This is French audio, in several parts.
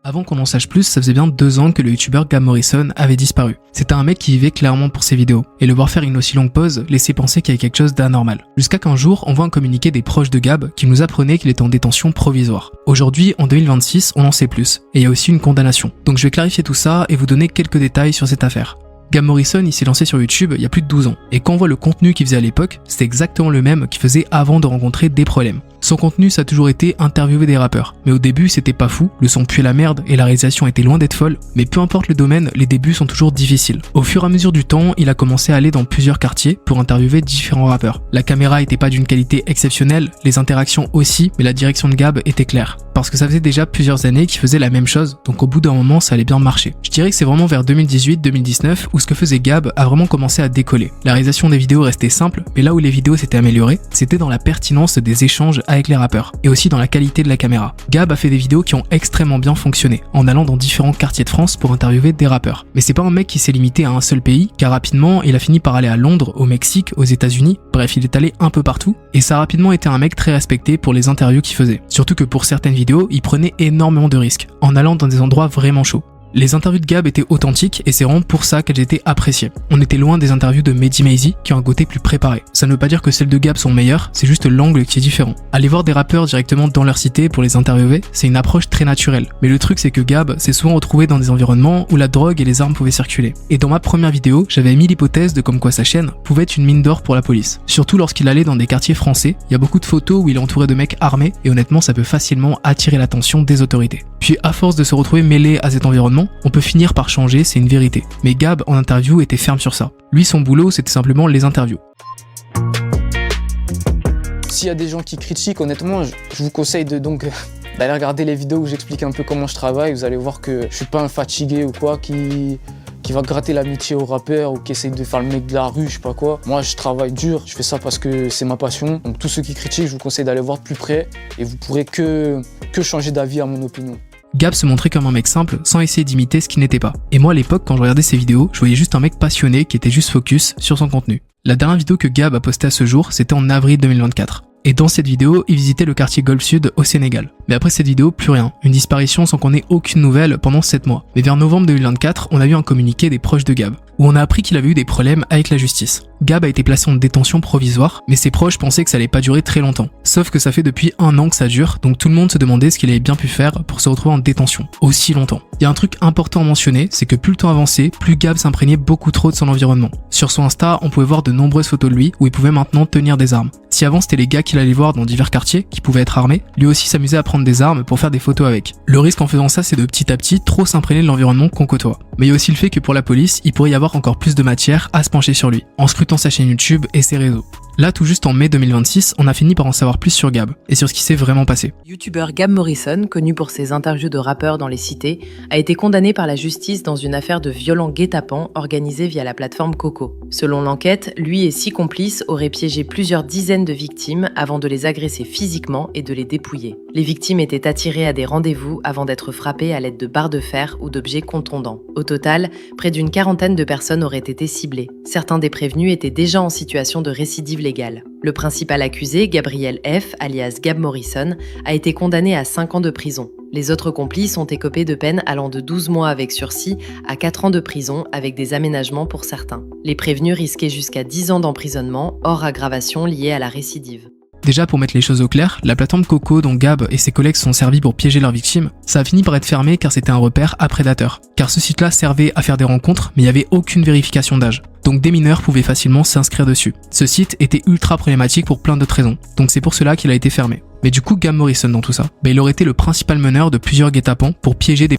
Avant qu'on en sache plus, ça faisait bien 2 ans que le youtubeur Gab Morrison avait disparu. C'était un mec qui vivait clairement pour ses vidéos, et le voir faire une aussi longue pause laissait penser qu'il y avait quelque chose d'anormal. Jusqu'à qu'un jour, on voit un communiqué des proches de Gab qui nous apprenait qu'il était en détention provisoire. Aujourd'hui, en 2026, on en sait plus, et il y a aussi une condamnation. Donc je vais clarifier tout ça et vous donner quelques détails sur cette affaire. Gab Morrison, il s'est lancé sur YouTube il y a plus de 12 ans, et quand on voit le contenu qu'il faisait à l'époque, c'était exactement le même qu'il faisait avant de rencontrer des problèmes. Son contenu, ça a toujours été interviewer des rappeurs. Mais au début, c'était pas fou, le son puait la merde et la réalisation était loin d'être folle, mais peu importe le domaine, les débuts sont toujours difficiles. Au fur et à mesure du temps, il a commencé à aller dans plusieurs quartiers pour interviewer différents rappeurs. La caméra était pas d'une qualité exceptionnelle, les interactions aussi, mais la direction de Gab était claire. Parce que ça faisait déjà plusieurs années qu'il faisait la même chose, donc au bout d'un moment, ça allait bien marcher. Je dirais que c'est vraiment vers 2018-2019 où ce que faisait Gab a vraiment commencé à décoller. La réalisation des vidéos restait simple, mais là où les vidéos s'étaient améliorées, c'était dans la pertinence des échanges avec les rappeurs, et aussi dans la qualité de la caméra. Gab a fait des vidéos qui ont extrêmement bien fonctionné, en allant dans différents quartiers de France pour interviewer des rappeurs. Mais c'est pas un mec qui s'est limité à un seul pays, car rapidement, il a fini par aller à Londres, au Mexique, aux États-Unis, bref, il est allé un peu partout, et ça a rapidement été un mec très respecté pour les interviews qu'il faisait. Surtout que pour certaines vidéos, il prenait énormément de risques, en allant dans des endroits vraiment chauds. Les interviews de Gab étaient authentiques et c'est vraiment pour ça qu'elles étaient appréciées. On était loin des interviews de Mehdi Maizy qui ont un côté plus préparé. Ça ne veut pas dire que celles de Gab sont meilleures, c'est juste l'angle qui est différent. Aller voir des rappeurs directement dans leur cité pour les interviewer, c'est une approche très naturelle. Mais le truc c'est que Gab s'est souvent retrouvé dans des environnements où la drogue et les armes pouvaient circuler. Et dans ma première vidéo, j'avais émis l'hypothèse de comme quoi sa chaîne pouvait être une mine d'or pour la police. Surtout lorsqu'il allait dans des quartiers français, il y a beaucoup de photos où il est entouré de mecs armés et honnêtement ça peut facilement attirer l'attention des autorités. Puis à force de se retrouver mêlé à cet environnement, on peut finir par changer, c'est une vérité. Mais Gab en interview était ferme sur ça. Lui son boulot c'était simplement les interviews. S'il y a des gens qui critiquent, honnêtement, je vous conseille d'aller regarder les vidéos où j'explique un peu comment je travaille. Vous allez voir que je suis pas un fatigué ou quoi qui va gratter l'amitié aux rappeurs ou qui essaye de faire le mec de la rue, je sais pas quoi. Moi, je travaille dur, je fais ça parce que c'est ma passion. Donc tous ceux qui critiquent, je vous conseille d'aller voir de plus près et vous pourrez que changer d'avis à mon opinion. Gab se montrait comme un mec simple sans essayer d'imiter ce qu'il n'était pas. Et moi à l'époque quand je regardais ses vidéos, je voyais juste un mec passionné qui était juste focus sur son contenu. La dernière vidéo que Gab a postée à ce jour, c'était en avril 2024. Et dans cette vidéo, il visitait le quartier Golfe Sud au Sénégal. Mais après cette vidéo, plus rien. Une disparition sans qu'on ait aucune nouvelle pendant 7 mois. Mais vers novembre 2024, on a eu un communiqué des proches de Gab, où on a appris qu'il avait eu des problèmes avec la justice. Gab a été placé en détention provisoire, mais ses proches pensaient que ça allait pas durer très longtemps. Sauf que ça fait depuis 1 an que ça dure, donc tout le monde se demandait ce qu'il avait bien pu faire pour se retrouver en détention aussi longtemps. Il y a un truc important à mentionner, c'est que plus le temps avançait, plus Gab s'imprégnait beaucoup trop de son environnement. Sur son Insta, on pouvait voir de nombreuses photos de lui où il pouvait maintenant tenir des armes. Si avant c'était les gars qu'il allait voir dans divers quartiers, qui pouvaient être armés, lui aussi s'amusait à prendre des armes pour faire des photos avec. Le risque en faisant ça, c'est de petit à petit trop s'imprégner de l'environnement qu'on côtoie. Mais il y a aussi le fait que pour la police, il pourrait y avoir encore plus de matière à se pencher sur lui, en scrutant sa chaîne YouTube et ses réseaux. Là, tout juste en mai 2026, on a fini par en savoir plus sur Gab et sur ce qui s'est vraiment passé. Youtubeur Gab Morrison, connu pour ses interviews de rappeurs dans les cités, a été condamné par la justice dans une affaire de violent guet-apens organisée via la plateforme Coco. Selon l'enquête, lui et 6 complices auraient piégé plusieurs dizaines de victimes avant de les agresser physiquement et de les dépouiller. Les victimes étaient attirées à des rendez-vous avant d'être frappées à l'aide de barres de fer ou d'objets contondants. Au total, près d'une 40aine de personnes auraient été ciblées. Certains des prévenus étaient déjà en situation de récidive légale. Le principal accusé, Gabriel F., alias Gab Morrison, a été condamné à 5 ans de prison. Les autres complices ont écopé de peines allant de 12 mois avec sursis à 4 ans de prison avec des aménagements pour certains. Les prévenus risquaient jusqu'à 10 ans d'emprisonnement, hors aggravation liée à la récidive. Déjà pour mettre les choses au clair, la plateforme Coco dont Gab et ses collègues se sont servis pour piéger leurs victimes, ça a fini par être fermé car c'était un repère à prédateurs. Car ce site-là servait à faire des rencontres mais il n'y avait aucune vérification d'âge. Donc des mineurs pouvaient facilement s'inscrire dessus. Ce site était ultra problématique pour plein d'autres raisons, donc c'est pour cela qu'il a été fermé. Mais du coup Gab Morrison dans tout ça, il aurait été le principal meneur de plusieurs guet-apens pour piéger des...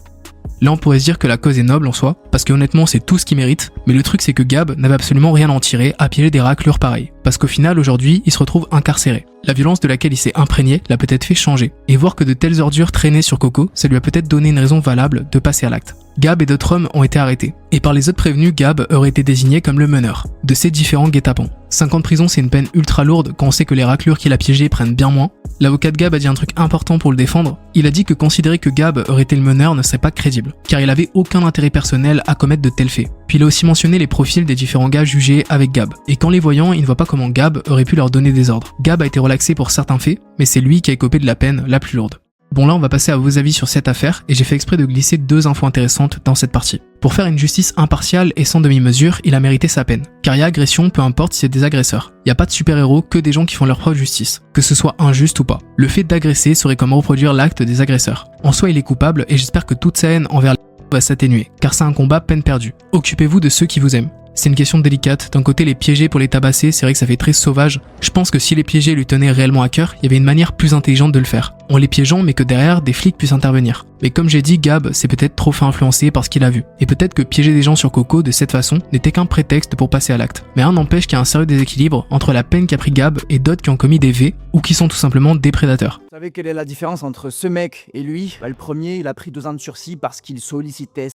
Là on pourrait se dire que la cause est noble en soi, parce que honnêtement c'est tout ce qu'il mérite, mais le truc c'est que Gab n'avait absolument rien à en tirer à piéger des raclures pareilles. Parce qu'au final aujourd'hui il se retrouve incarcéré. La violence de laquelle il s'est imprégné l'a peut-être fait changer. Et voir que de telles ordures traînaient sur Coco, ça lui a peut-être donné une raison valable de passer à l'acte. Gab et d'autres hommes ont été arrêtés. Et par les autres prévenus, Gab aurait été désigné comme le meneur de ces différents guet-apens. 5 ans de prison, c'est une peine ultra lourde quand on sait que les raclures qu'il a piégées prennent bien moins. L'avocat de Gab a dit un truc important pour le défendre. Il a dit que considérer que Gab aurait été le meneur ne serait pas crédible, car il avait aucun intérêt personnel à commettre de tels faits. Puis il a aussi mentionné les profils des différents gars jugés avec Gab. Et qu'en les voyant, il ne voit pas comment Gab aurait pu leur donner des ordres. Gab a été relaxé pour certains faits, mais c'est lui qui a écopé de la peine la plus lourde. Bon là on va passer à vos avis sur cette affaire et j'ai fait exprès de glisser 2 infos intéressantes dans cette partie. Pour faire une justice impartiale et sans demi-mesure, il a mérité sa peine. Car il y a agression, peu importe si c'est des agresseurs. Il n'y a pas de super-héros, que des gens qui font leur propre justice. Que ce soit injuste ou pas. Le fait d'agresser serait comme reproduire l'acte des agresseurs. En soi il est coupable et j'espère que toute sa haine envers va s'atténuer. Car c'est un combat peine perdue. Occupez-vous de ceux qui vous aiment. C'est une question délicate. D'un côté, les piéger pour les tabasser, c'est vrai que ça fait très sauvage. Je pense que si les piéger lui tenaient réellement à cœur, il y avait une manière plus intelligente de le faire. En les piégeant, mais que derrière, des flics puissent intervenir. Mais comme j'ai dit, Gab s'est peut-être trop fait influencer par ce qu'il a vu. Et peut-être que piéger des gens sur Coco de cette façon n'était qu'un prétexte pour passer à l'acte. Mais un n'empêche qu'il y a un sérieux déséquilibre entre la peine qu'a pris Gab et d'autres qui ont commis des V ou qui sont tout simplement des prédateurs. Vous savez quelle est la différence entre ce mec et lui? Le premier, il a pris 2 ans de sursis parce qu'il sollicitait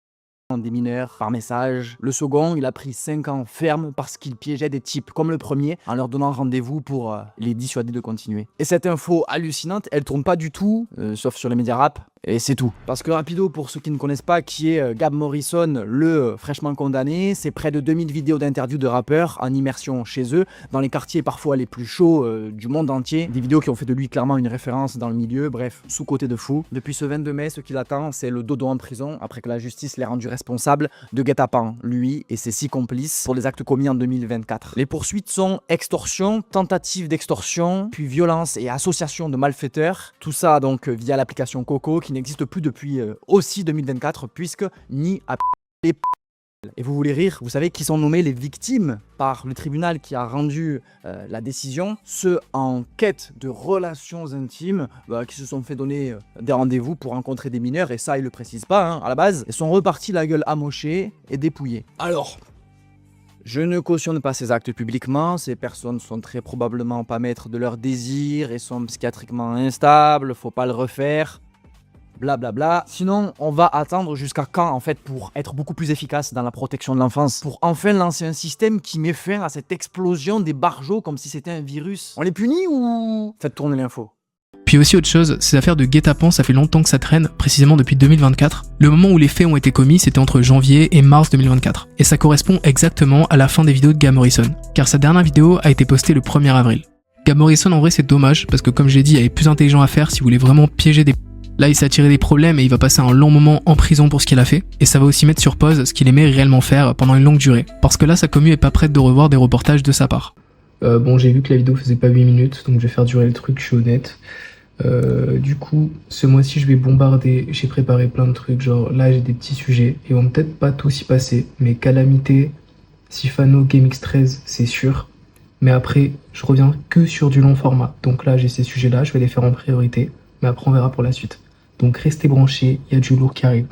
des mineurs par message. Le second, il a pris 5 ans ferme parce qu'il piégeait des types comme le premier en leur donnant rendez-vous pour les dissuader de continuer. Et cette info hallucinante, elle tourne pas du tout, sauf sur les médias rap. Et c'est tout. Parce que rapido, pour ceux qui ne connaissent pas, qui est Gab Morrison, le fraîchement condamné, c'est près de 2000 vidéos d'interviews de rappeurs en immersion chez eux, dans les quartiers parfois les plus chauds du monde entier. Des vidéos qui ont fait de lui clairement une référence dans le milieu, bref, sous-côté de fou. Depuis ce 22 mai, ce qui l'attend, c'est le dodo en prison, après que la justice l'ait rendu responsable de guet-apens, lui et ses 6 complices, pour les actes commis en 2024. Les poursuites sont extorsion, tentative d'extorsion, puis violence et association de malfaiteurs. Tout ça donc via l'application Coco, qui n'existe plus depuis aussi 2024 puisque ni à les. Et vous voulez rire, vous savez qui sont nommés les victimes par le tribunal qui a rendu la décision, ceux en quête de relations intimes qui se sont fait donner des rendez-vous pour rencontrer des mineurs, et ça ils le précisent pas à la base, et sont repartis la gueule amochée et dépouillés. Alors, je ne cautionne pas ces actes publiquement, ces personnes sont très probablement pas maîtres de leurs désirs et sont psychiatriquement instables, faut pas le refaire. Blablabla. Sinon, on va attendre jusqu'à quand en fait pour être beaucoup plus efficace dans la protection de l'enfance, pour enfin lancer un système qui met fin à cette explosion des barjots comme si c'était un virus. On les punit ou faites tourner l'info? Puis aussi autre chose, ces affaires de guet-apens, ça fait longtemps que ça traîne, précisément depuis 2024. Le moment où les faits ont été commis, c'était entre janvier et mars 2024. Et ça correspond exactement à la fin des vidéos de Gab Morrison, car sa dernière vidéo a été postée le 1er avril. Gab Morrison, en vrai, c'est dommage, parce que comme j'ai dit, il y avait plus intelligent à faire si vous voulez vraiment piéger des... Là, il s'est attiré des problèmes et il va passer un long moment en prison pour ce qu'il a fait. Et ça va aussi mettre sur pause ce qu'il aimait réellement faire pendant une longue durée. Parce que là, sa commu est pas prête de revoir des reportages de sa part. Bon, j'ai vu que la vidéo faisait pas 8 minutes, donc je vais faire durer le truc, je suis honnête. Du coup, ce mois-ci, je vais bombarder. J'ai préparé plein de trucs, genre là, j'ai des petits sujets. Ils vont peut-être pas tous y passer, mais Calamité, Sifano, GameX13, c'est sûr. Mais après, je reviens que sur du long format. Donc là, j'ai ces sujets-là, je vais les faire en priorité. Mais après, on verra pour la suite. Donc restez branchés, il y a du lourd qui arrive.